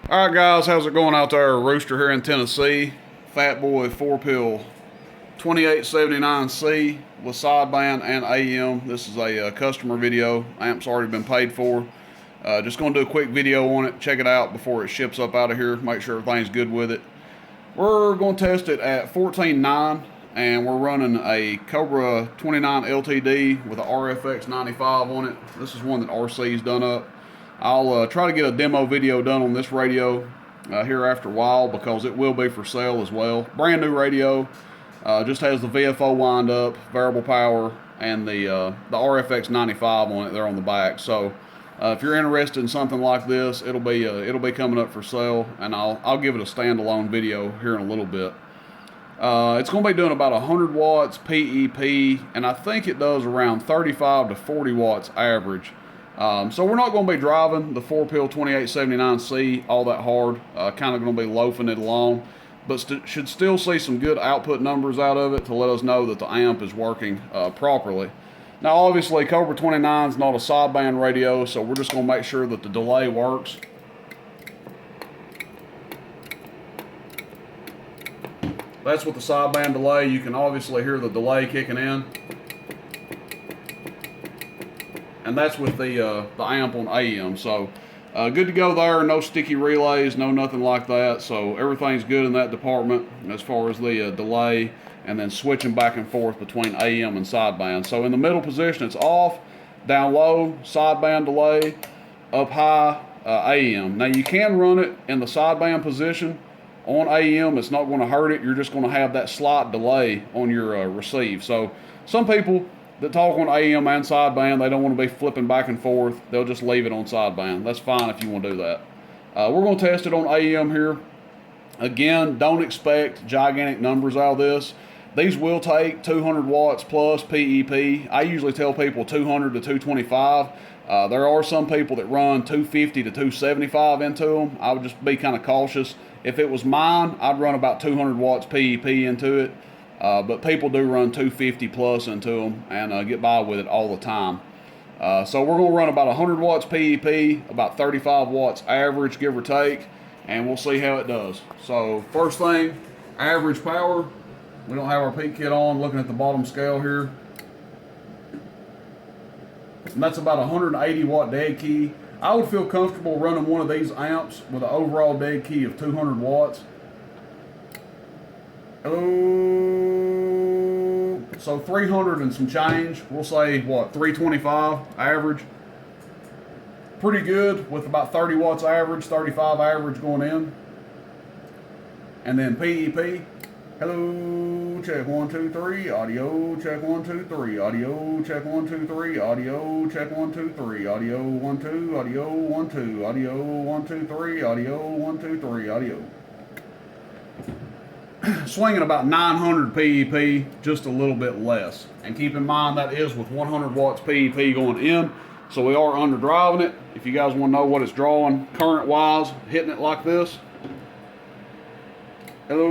Alright guys, how's it going out there? Rooster here in Tennessee. Fatboy 4-pill 2879C with sideband and AM. This is a customer video. Amp's already been paid for. Just going to do a quick video on it. Check it out before it ships up out of here. Make sure everything's good with it. We're going to test it at 14.9 and we're running a Cobra 29 LTD with a RFX95 on it. This is one that RC's done up. I'll try to get a demo video done on this radio here after a while because it will be for sale as well. Brand new radio, just has the VFO wind up, variable power, and the RFX95 on it there on the back. So if you're interested in something like this, it'll be coming up for sale, and I'll give it a standalone video here in a little bit. It's going to be doing about 100 watts PEP, and I think it does around 35 to 40 watts average. So we're not going to be driving the 4-pill 2879C all that hard, kind of going to be loafing it along, but should still see some good output numbers out of it to let us know that the amp is working properly. Now obviously Cobra 29 is not a sideband radio, so we're just going to make sure that the delay works. That's with the sideband delay. You can obviously hear the delay kicking in. And that's with the amp on AM. So good to go there. No sticky relays, no nothing like that. So everything's good in that department as far as the delay, and then switching back and forth between AM and sideband. So in the middle position it's off, down low sideband delay, up high AM. Now you can run it in the sideband position on AM. It's not going to hurt it. You're just going to have that slight delay on your receive. So some people that talk on AM and sideband, they don't want to be flipping back and forth. They'll just leave it on sideband. That's fine if you want to do that. We're going to test it on AM here. Again, don't expect gigantic numbers out of this. These will take 200 watts plus PEP. I usually tell people 200 to 225. There are some people that run 250 to 275 into them. I would just be kind of cautious. If it was mine, I'd run about 200 watts PEP into it. But people do run 250 plus into them and get by with it all the time. So we're going to run about 100 watts PEP, about 35 watts average, give or take, and we'll see how it does. So first thing, average power. We don't have our peak kit on, looking at the bottom scale here. And that's about 180 watt dead key. I would feel comfortable running one of these amps with an overall dead key of 200 watts. So 300 and some change, we'll say what, 325 average. Pretty good with about 30 watts average, 35 average going in. And then PEP, hello, check 1 2 3, audio, check 1 2 3, audio, check 1 2 3, audio, check 1 2 3, audio 1 2, audio 1 2, audio 1 2 3, audio 1 2 3, audio. Swinging about 900 PEP, just a little bit less. And keep in mind that is with 100 watts PEP going in, so we are under driving it. If you guys want to know what it's drawing current wise, hitting it like this. Hello,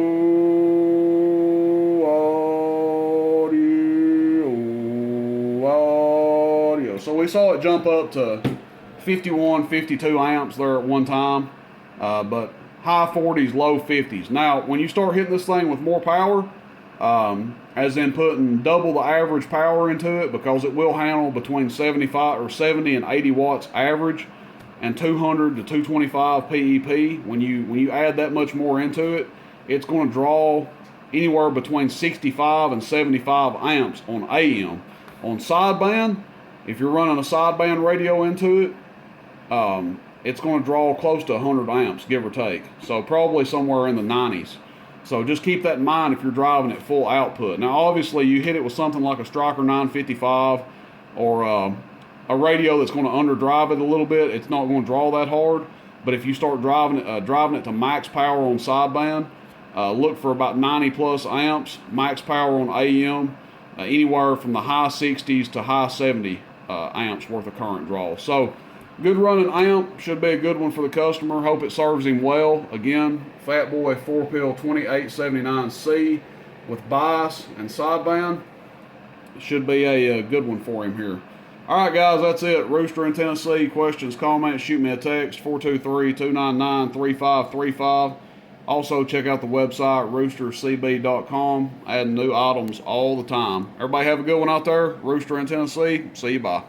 audio. So we saw it jump up to 51, 52 amps there at one time, but high 40s, low 50s. Now, when you start hitting this thing with more power, as in putting double the average power into it, because it will handle between 75 or 70 and 80 watts average, and 200 to 225 PEP. When you add that much more into it, it's going to draw anywhere between 65 and 75 amps on AM. On sideband, if you're running a sideband radio into it, it's going to draw close to 100 amps, give or take. So probably somewhere in the 90s. So just keep that in mind if you're driving at full output. Now obviously you hit it with something like a Striker 955 or a radio that's going to underdrive it a little bit, it's not going to draw that hard. But if you start driving it to max power on sideband, look for about 90 plus amps, max power on AM, anywhere from the high 60s to high 70 amps worth of current draw. So good running amp, should be a good one for the customer. Hope it serves him well. Again, Fatboy 4-pill 2879C with bias and sideband. Should be a good one for him here. All right, guys, that's it. Rooster in Tennessee. Questions, comments, shoot me a text, 423-299-3535. Also, check out the website, roostercb.com. Adding new items all the time. Everybody have a good one out there. Rooster in Tennessee. See you, bye.